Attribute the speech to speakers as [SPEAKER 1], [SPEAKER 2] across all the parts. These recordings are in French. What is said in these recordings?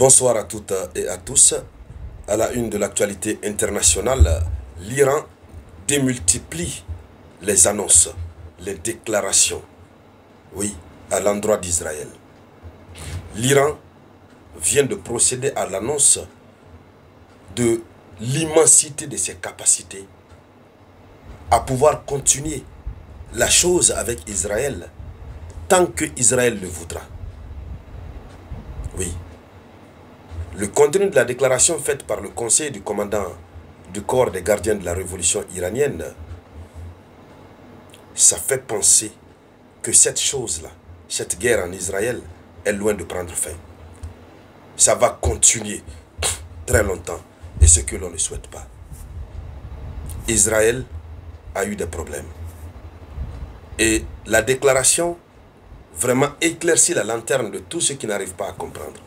[SPEAKER 1] Bonsoir à toutes et à tous. À la une de l'actualité internationale, l'Iran démultiplie les annonces, les déclarations, oui, à l'endroit d'Israël. L'Iran vient de procéder à l'annonce de l'immensité de ses capacités à pouvoir continuer la chose avec Israël tant que Israël le voudra. Oui. Le contenu de la déclaration faite par le conseil du commandant du corps des gardiens de la révolution iranienne, ça fait penser que cette chose-là, cette guerre en Israël, est loin de prendre fin. Ça va continuer très longtemps, et ce que l'on ne souhaite pas. Israël a eu des problèmes. Et la déclaration vraiment éclaircit la lanterne de tous ceux qui n'arrivent pas à comprendre.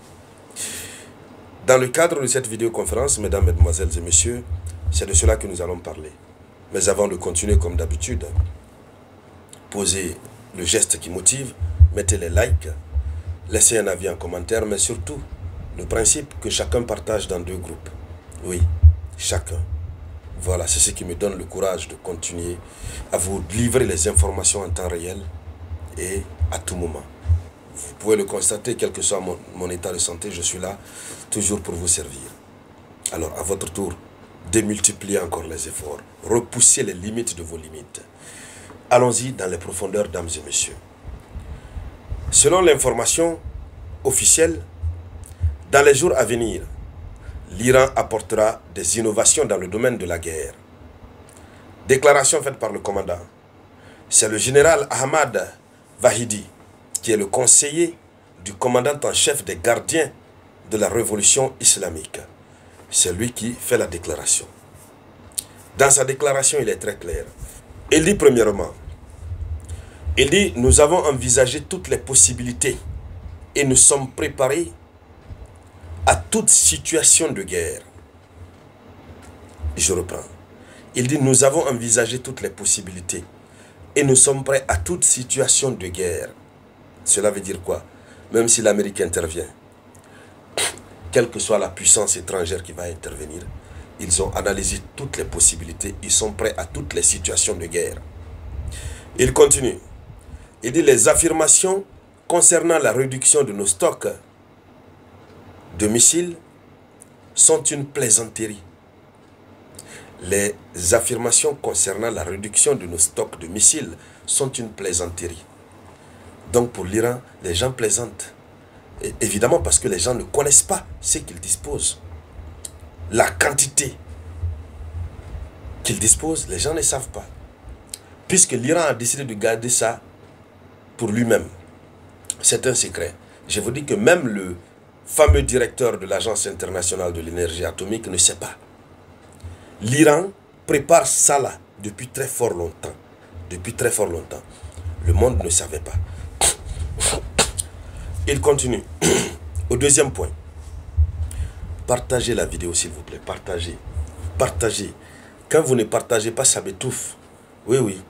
[SPEAKER 1] Dans le cadre de cette vidéoconférence, mesdames, mesdemoiselles et messieurs, c'est de cela que nous allons parler. Mais avant de continuer comme d'habitude, posez le geste qui motive, mettez les likes, laissez un avis en commentaire, mais surtout, le principe que chacun partage dans 2 groupes. Oui, chacun. Voilà, c'est ce qui me donne le courage de continuer à vous livrer les informations en temps réel et à tout moment. Vous pouvez le constater, quel que soit mon état de santé, je suis là, toujours pour vous servir. Alors, à votre tour, démultipliez encore les efforts. Repoussez les limites de vos limites. Allons-y dans les profondeurs, dames et messieurs. Selon l'information officielle, dans les jours à venir, l'Iran apportera des innovations dans le domaine de la guerre. Déclaration faite par le commandant. C'est le général Ahmad Vahidi, qui est le conseiller du commandant en chef des gardiens de la révolution islamique. C'est lui qui fait la déclaration. Dans sa déclaration, il est très clair. Il dit premièrement, il dit, nous avons envisagé toutes les possibilités et nous sommes préparés à toute situation de guerre. Je reprends. Il dit, nous avons envisagé toutes les possibilités et nous sommes prêts à toute situation de guerre. Cela veut dire quoi? Même si l'Amérique intervient, quelle que soit la puissance étrangère qui va intervenir, ils ont analysé toutes les possibilités, ils sont prêts à toutes les situations de guerre. Il continue. Il dit, les affirmations concernant la réduction de nos stocks de missiles sont une plaisanterie. Les affirmations concernant la réduction de nos stocks de missiles sont une plaisanterie. Donc pour l'Iran, les gens plaisantent. Et évidemment parce que les gens ne connaissent pas ce qu'ils disposent. La quantité qu'ils disposent, les gens ne savent pas. Puisque l'Iran a décidé de garder ça pour lui-même. C'est un secret. Je vous dis que même le fameux directeur de l'Agence internationale de l'énergie atomique ne sait pas. L'Iran prépare ça là depuis très fort longtemps. Depuis très fort longtemps. Le monde ne savait pas. Il continue. Au deuxième point. Partagez la vidéo s'il vous plaît. Partagez. Partagez. Quand vous ne partagez pas, ça m'étouffe. Oui, oui.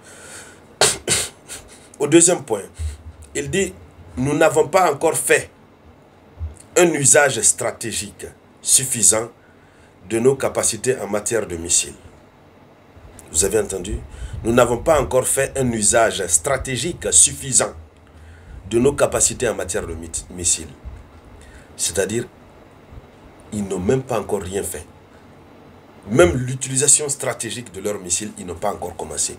[SPEAKER 1] Au deuxième point. Il dit, nous n'avons pas encore fait un usage stratégique suffisant de nos capacités en matière de missiles. Vous avez entendu? Nous n'avons pas encore fait un usage stratégique suffisant de nos capacités en matière de missiles. C'est-à-dire, ils n'ont même pas encore rien fait. Même l'utilisation stratégique de leurs missiles, ils n'ont pas encore commencé.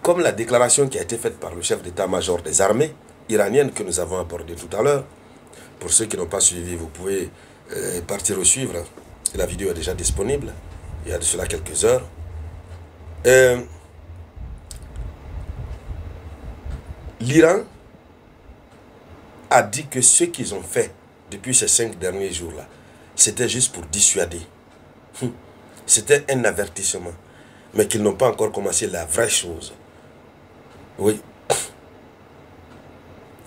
[SPEAKER 1] Comme la déclaration qui a été faite par le chef d'état-major des armées iraniennes que nous avons abordée tout à l'heure. Pour ceux qui n'ont pas suivi, vous pouvez partir au suivre. La vidéo est déjà disponible. Il y a de cela quelques heures. L'Iran a dit que ce qu'ils ont fait depuis ces 5 derniers jours-là, c'était juste pour dissuader. C'était un avertissement. Mais qu'ils n'ont pas encore commencé la vraie chose. Oui.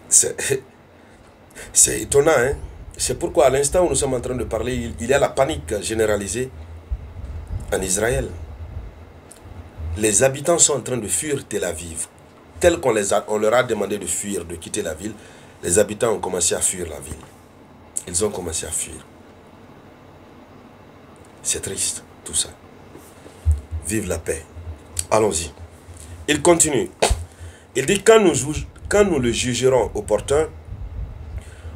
[SPEAKER 1] C'est étonnant, hein? C'est pourquoi à l'instant où nous sommes en train de parler, il y a la panique généralisée en Israël. Les habitants sont en train de fuir Tel Aviv. Tel qu'on leur a demandé de fuir, de quitter la ville, les habitants ont commencé à fuir la ville. Ils ont commencé à fuir. C'est triste, tout ça. Vive la paix. Allons-y. Il continue. Il dit, quand nous le jugerons opportun,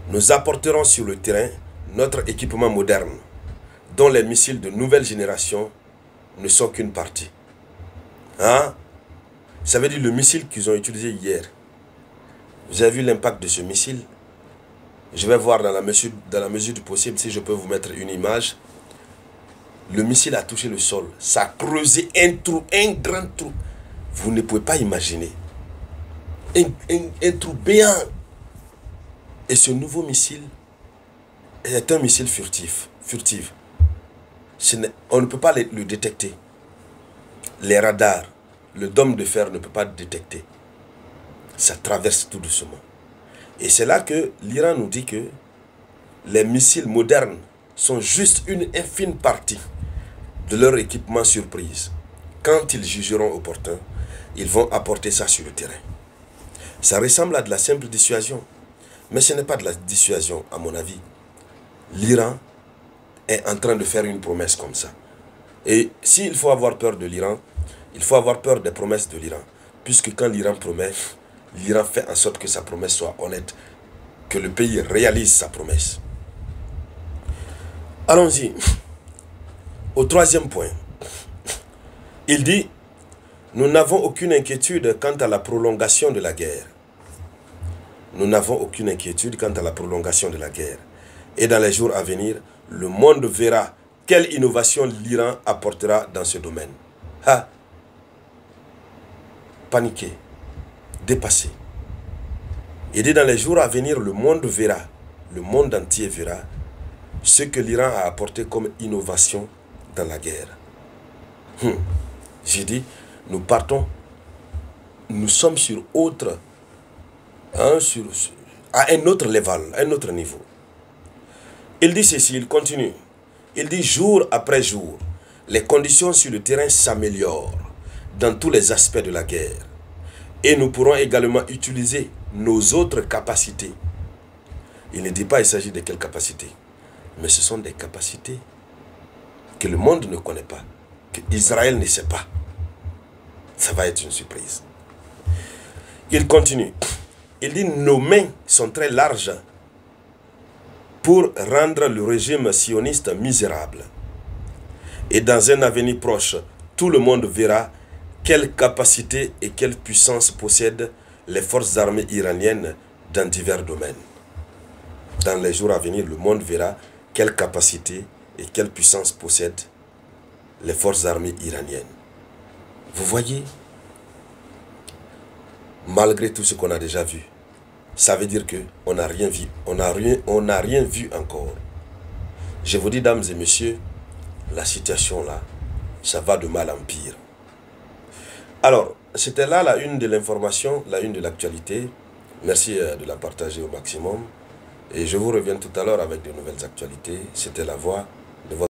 [SPEAKER 1] nous apporterons sur le terrain notre équipement moderne, dont les missiles de nouvelle génération ne sont qu'une partie. Hein? Ça veut dire le missile qu'ils ont utilisé hier. Vous avez vu l'impact de ce missile? Je vais voir dans la mesure du possible si je peux vous mettre une image. Le missile a touché le sol. Ça a creusé un trou, un grand trou. Vous ne pouvez pas imaginer. Un trou béant. Et ce nouveau missile est un missile furtif. On ne peut pas le détecter. Les radars, le dôme de fer ne peut pas le détecter. Ça traverse tout doucement. Et c'est là que l'Iran nous dit que les missiles modernes sont juste une infime partie de leur équipement surprise. Quand ils jugeront opportun, ils vont apporter ça sur le terrain. Ça ressemble à de la simple dissuasion. Mais ce n'est pas de la dissuasion, à mon avis. L'Iran est en train de faire une promesse comme ça. Et s'il faut avoir peur de l'Iran, il faut avoir peur des promesses de l'Iran. Puisque quand l'Iran promet, l'Iran fait en sorte que sa promesse soit honnête, que le pays réalise sa promesse. Allons-y. Au troisième point, il dit, nous n'avons aucune inquiétude quant à la prolongation de la guerre. Nous n'avons aucune inquiétude quant à la prolongation de la guerre. Et dans les jours à venir, le monde verra quelle innovation l'Iran apportera dans ce domaine. Paniqué, dépassé. Il dit dans les jours à venir, le monde entier verra ce que l'Iran a apporté comme innovation dans la guerre. J'ai dit, nous partons, nous sommes sur autre, à un autre level, un autre niveau. Il dit ceci, il continue. Il dit, jour après jour, les conditions sur le terrain s'améliorent dans tous les aspects de la guerre. Et nous pourrons également utiliser nos autres capacités. Il ne dit pas il s'agit de quelles capacités, mais ce sont des capacités que le monde ne connaît pas, que Israël ne sait pas. Ça va être une surprise. Il continue. Il dit, nos mains sont très larges pour rendre le régime sioniste misérable. Et dans un avenir proche, tout le monde verra quelle capacité et quelle puissance possèdent les forces armées iraniennes dans divers domaines. Dans les jours à venir, le monde verra quelle capacité et quelle puissance possèdent les forces armées iraniennes. Vous voyez, malgré tout ce qu'on a déjà vu, ça veut dire qu'on n'a rien vu, on n'a rien vu encore. Je vous dis, dames et messieurs, la situation là, ça va de mal en pire. Alors, c'était là la une de l'information, la une de l'actualité. Merci de la partager au maximum. Et je vous reviens tout à l'heure avec de nouvelles actualités. C'était la voix de votre